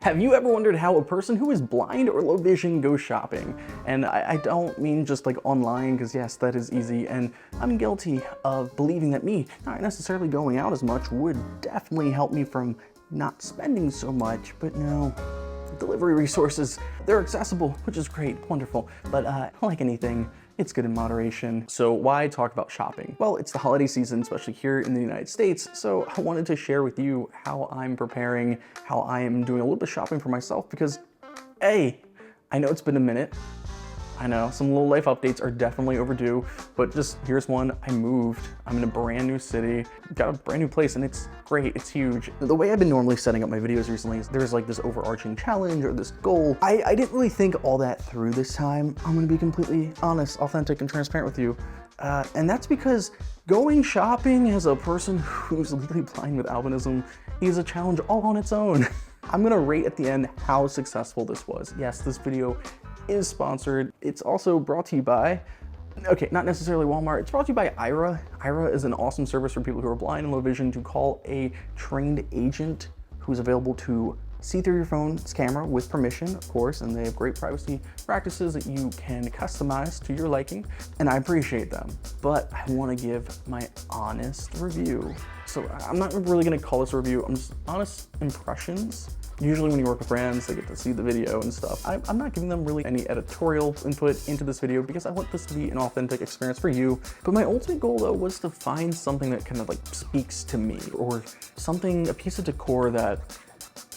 Have you ever wondered how a person who is blind or low vision goes shopping? And I don't mean just like online, because yes, that is easy. And I'm guilty of believing that me not necessarily going out as much would definitely help me from not spending so much, but no. Delivery resources, they're accessible, which is great, wonderful. But like anything, it's good in moderation. So why talk about shopping? Well, it's the holiday season, especially here in the United States. So I wanted to share with you how I'm preparing, how I am doing a little bit of shopping for myself because, A, I know it's been a minute. I know some little life updates are definitely overdue, but just here's one. I moved. I'm in a brand new city, got a brand new place, and it's great. It's huge. The way I've been normally setting up my videos recently is there's like this overarching challenge or this goal. I didn't really think all that through this time. I'm gonna be completely honest, authentic, and transparent with you. And that's because going shopping as a person who's legally blind with albinism is a challenge all on its own. I'm gonna rate at the end how successful this was. Yes, this video is sponsored. It's also brought to you by, okay, not necessarily Walmart, it's brought to you by Aira. Aira is an awesome service for people who are blind and low vision to call a trained agent who's available to see through your phone's camera with permission, of course, and they have great privacy practices that you can customize to your liking, and I appreciate them. But I want to give my honest review. So I'm not really gonna call this a review, I'm just honest impressions. Usually when you work with brands, they get to see the video and stuff. I'm not giving them really any editorial input into this video because I want this to be an authentic experience for you. But my ultimate goal though was to find something that kind of like speaks to me, or something, a piece of decor that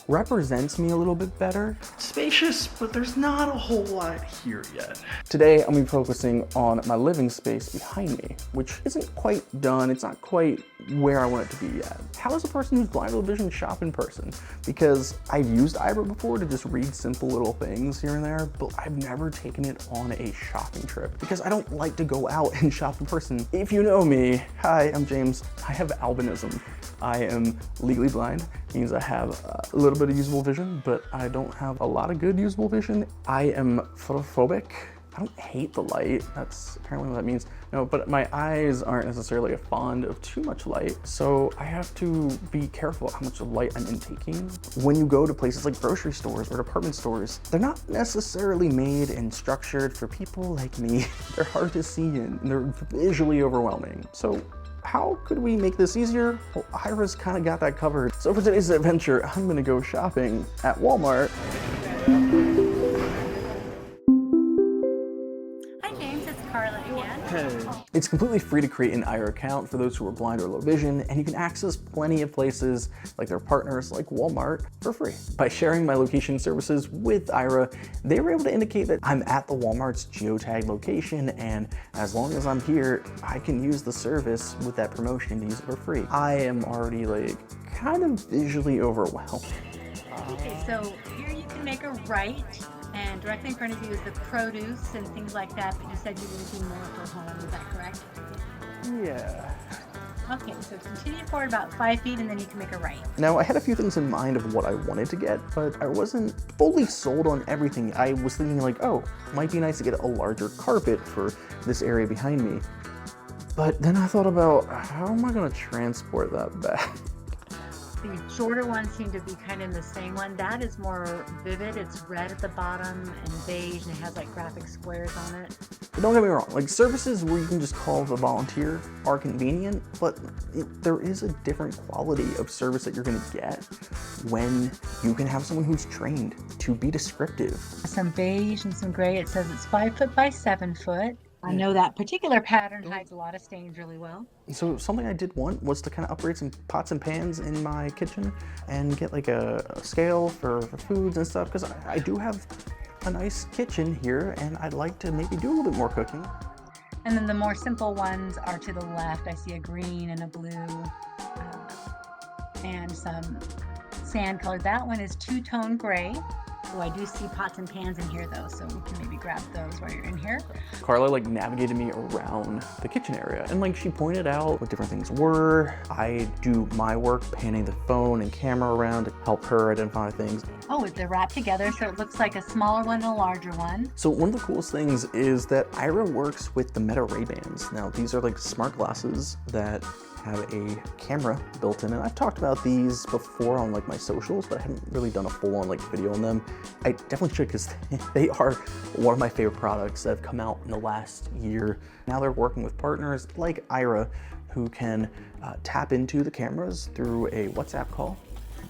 represents me a little bit better. Spacious, but there's not a whole lot here yet. Today, I'm gonna be focusing on my living space behind me, which isn't quite done. It's not quite where I want it to be yet. How does a person who's blind or low vision shop in person? Because I've used Aira before to just read simple little things here and there, but I've never taken it on a shopping trip because I don't like to go out and shop in person. If you know me, hi, I'm James. I have albinism. I am legally blind, means I have a little bit of usable vision, but I don't have a lot of good usable vision. I am photophobic. I don't hate the light. That's apparently what that means. No, but my eyes aren't necessarily fond of too much light, so I have to be careful how much light I'm intaking. When you go to places like grocery stores or department stores, they're not necessarily made and structured for people like me. They're hard to see in, and they're visually overwhelming. So how could we make this easier? Well, Aira's kind of got that covered. So for today's adventure, I'm gonna go shopping at Walmart. It's completely free to create an Aira account for those who are blind or low vision, and you can access plenty of places like their partners like Walmart for free. By sharing my location services with Aira, they were able to indicate that I'm at the Walmart's geotagged location, and as long as I'm here, I can use the service with that promotion to use it for free. I am already like kind of visually overwhelmed. Okay, so here you can make a right, and directly in front of you is the produce and things like that, but you said you were looking more for home, is that correct? Yeah. Okay, so continue forward about 5 feet and then you can make a right. Now, I had a few things in mind of what I wanted to get, but I wasn't fully sold on everything. I was thinking like, oh, might be nice to get a larger carpet for this area behind me. But then I thought about, how am I gonna transport that back? The shorter ones seem to be kind of in the same one. That is more vivid. It's red at the bottom and beige, and it has like graphic squares on it. But don't get me wrong, like services where you can just call the volunteer are convenient, but there is a different quality of service that you're gonna get when you can have someone who's trained to be descriptive. Some beige and some gray. It says it's 5 foot by 7 foot. I know that particular pattern hides a lot of stains really well. So something I did want was to kind of upgrade some pots and pans in my kitchen and get like a scale for foods and stuff, because I do have a nice kitchen here and I'd like to maybe do a little bit more cooking. And then the more simple ones are to the left. I see a green and a blue and some sand colored. That one is two-tone gray. Oh, I do see pots and pans in here though, so we can maybe grab those while you're in here. Carla like navigated me around the kitchen area and like she pointed out what different things were. I do my work panning the phone and camera around to help her identify things. Oh, they're wrapped together so it looks like a smaller one and a larger one. So one of the coolest things is that Aira works with the Meta Ray-Bans. Now these are like smart glasses that have a camera built in, and I've talked about these before on like my socials, but I haven't really done a full-on like video on them. I definitely should, because they are one of my favorite products that have come out in the last year. Now they're working with partners like Aira, who can tap into the cameras through a WhatsApp call.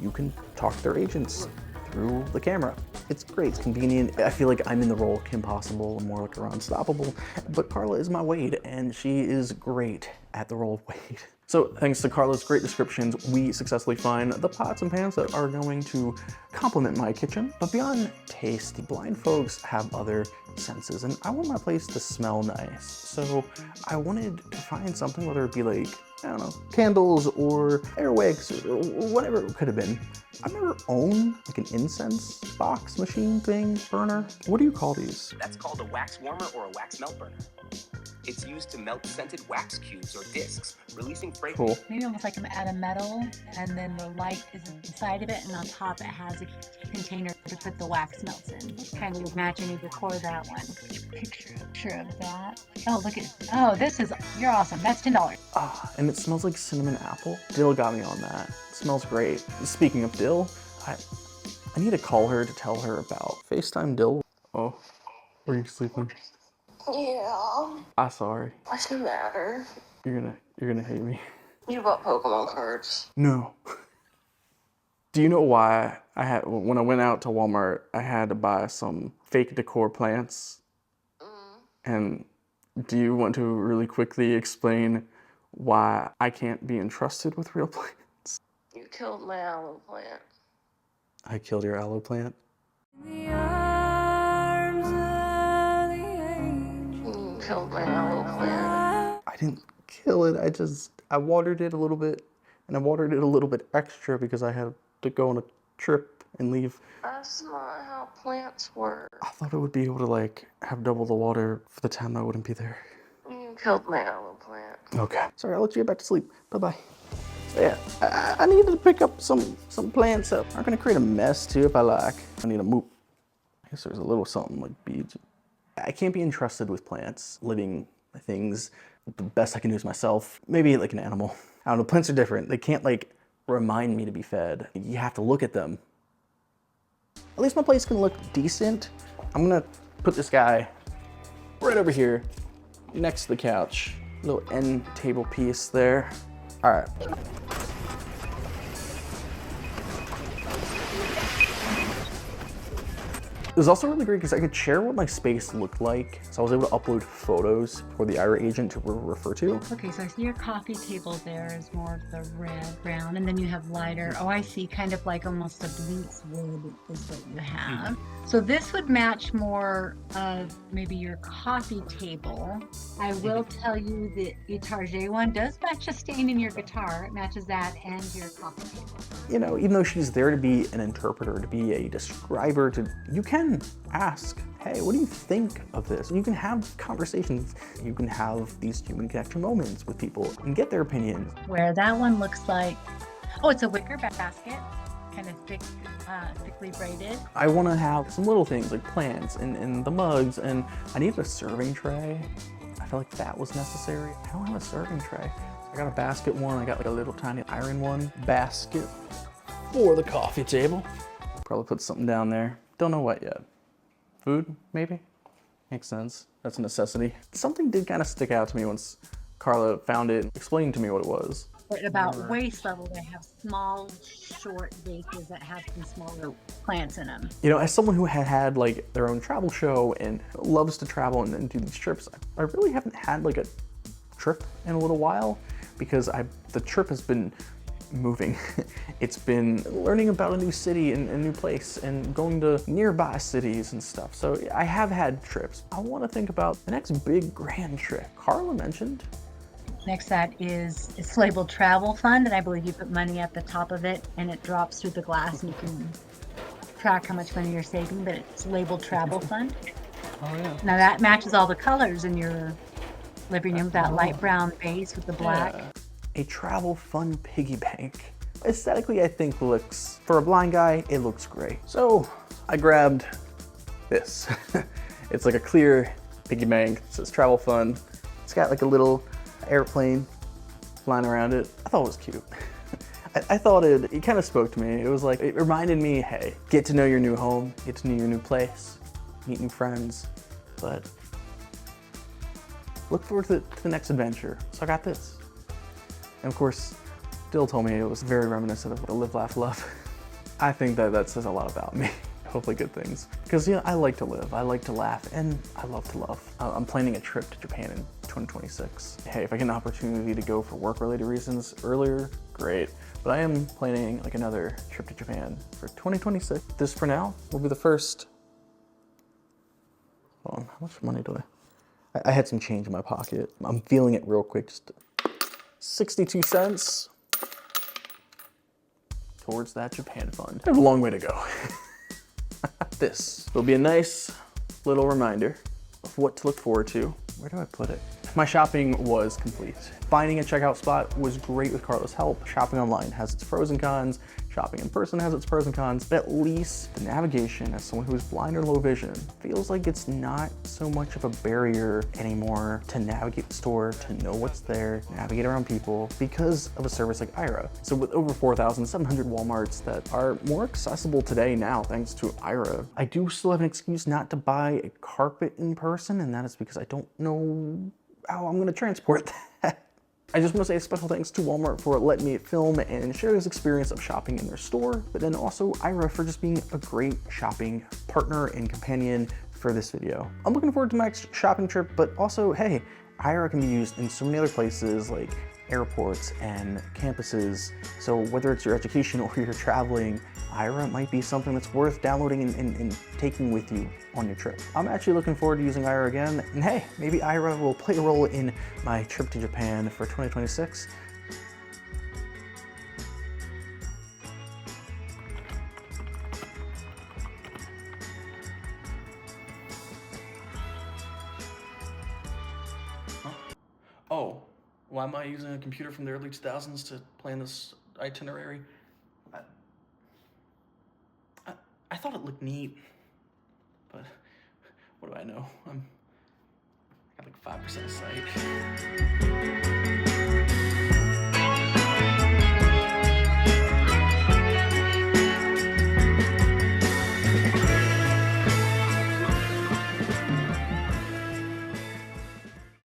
You can talk to their agents through the camera. It's great, it's convenient. I feel like I'm in the role of Kim Possible, more like around Unstoppable, but Carla is my Wade, and she is great at the role of Wade. So thanks to Carla's great descriptions, we successfully find the pots and pans that are going to complement my kitchen. But beyond taste, the blind folks have other senses, and I want my place to smell nice. So I wanted to find something, whether it be like, I don't know, candles or airwigs or whatever it could have been. I've never owned like an incense box machine thing, burner. What do you call these? That's called a wax warmer or a wax melt burner. It's used to melt scented wax cubes or discs, releasing fragrance. Cool. Maybe almost like at a metal, and then the light is inside of it, and on top it has a container to put the wax melts in. Kind of matching your decor, that one. Picture of that. Oh, look at, oh, you're awesome. That's $10. Ah, and it smells like cinnamon apple. Dill got me on that. It smells great. Speaking of Dill, I need to call her to tell her about FaceTime Dill. Oh, are you sleeping? Yeah. I'm sorry. What's the matter? You're gonna hate me. You bought Pokemon cards. No. Do you know why when I went out to Walmart, I had to buy some fake decor plants? And do you want to really quickly explain why I can't be entrusted with real plants? You killed my aloe plant. I killed your aloe plant? You killed my aloe plant. I didn't kill it, I watered it a little bit, and I watered it a little bit extra because I had to go on a trip and leave. That's not how plants work. I thought I would be able to like have double the water for the time I wouldn't be there. You killed my aloe plant. Okay. Sorry, I'll let you get back to sleep. Bye-bye. So yeah, I needed to pick up some plants that aren't gonna create a mess too if I like. I need a mop. I guess there's a little something like beads. I can't be entrusted with plants, living things. The best I can do is myself. Maybe like an animal. I don't know, plants are different. They can't like remind me to be fed. You have to look at them. At least my place can look decent. I'm gonna put this guy right over here next to the couch. Little end table piece there. All right. It was also really great because I could share what my space looked like. So I was able to upload photos for the Aira agent to refer to. Okay, so I see your coffee table there is more of the red, brown, and then you have lighter, oh, I see, kind of like almost a bleach wood is what you have. So this would match more of maybe your coffee table. I will tell you the Etarget one does match a stain in your guitar. It matches that and your coffee table. You know, even though she's there to be an interpreter, to be a describer, you can ask, hey, what do you think of this? You can have conversations. You can have these human connection moments with people and get their opinions. Where that one looks like, oh, it's a wicker basket, kind of thickly braided. I want to have some little things like plants and the mugs, and I need a serving tray. I feel like that was necessary. I don't have a serving tray. So I got a basket one. I got like a little tiny iron one. Basket for the coffee table. Probably put something down there. Don't know what yet. Food, maybe? Makes sense. That's a necessity. Something did kind of stick out to me once Carla found it, explained to me what it was. At about waist level, they have small, short vases that have some smaller plants in them. You know, as someone who had like their own travel show and loves to travel and do these trips, I really haven't had like a trip in a little while because the trip has been moving. It's been learning about a new city and a new place and going to nearby cities and stuff. So I have had trips. I want to think about the next big grand trip. Carla mentioned. Next, that is, it's labeled travel fund, and I believe you put money at the top of it and it drops through the glass and you can track how much money you're saving, but it's labeled travel fund. Oh yeah. Now that matches all the colors in your living room, that light brown base with the black. Yeah. A travel fund piggy bank. Aesthetically, I think looks, for a blind guy, it looks great. So I grabbed this. It's like a clear piggy bank. It says travel fund. It's got like a little airplane flying around it. I thought it was cute. I thought it kind of spoke to me. It was like, it reminded me, hey, get to know your new home, get to know your new place, meet new friends, but look forward to the next adventure. So I got this. And of course, Dill told me it was very reminiscent of the Live, Laugh, Love. I think that says a lot about me. Hopefully good things. Because, you know, I like to live, I like to laugh, and I love to love. I'm planning a trip to Japan in 2026. Hey, if I get an opportunity to go for work-related reasons earlier, great. But I am planning like another trip to Japan for 2026. This for now will be the first. Hold on, how much money do I had some change in my pocket. I'm feeling it real quick, just 62 cents towards that Japan fund. I have a long way to go. This will be a nice little reminder of what to look forward to. Where do I put it? My shopping was complete. Finding a checkout spot was great with Carla's help. Shopping online has its pros and cons. Shopping in person has its pros and cons, but at least the navigation as someone who is blind or low vision feels like it's not so much of a barrier anymore to navigate the store, to know what's there, navigate around people because of a service like Aira. So with over 4,700 Walmarts that are more accessible today now thanks to Aira, I do still have an excuse not to buy a carpet in person, and that is because I don't know how I'm gonna transport that. I just want to say a special thanks to Walmart for letting me film and share this experience of shopping in their store, but then also Aira for just being a great shopping partner and companion for this video. I'm looking forward to my next shopping trip, but also, hey, Aira can be used in so many other places like airports and campuses. So whether it's your education or you're traveling, Aira might be something that's worth downloading and taking with you on your trip. I'm actually looking forward to using Aira again, and hey, maybe Aira will play a role in my trip to Japan for 2026. Oh, why am I using a computer from the early 2000s to plan this itinerary? I thought it looked neat, but what do I know? I got like 5% of sight.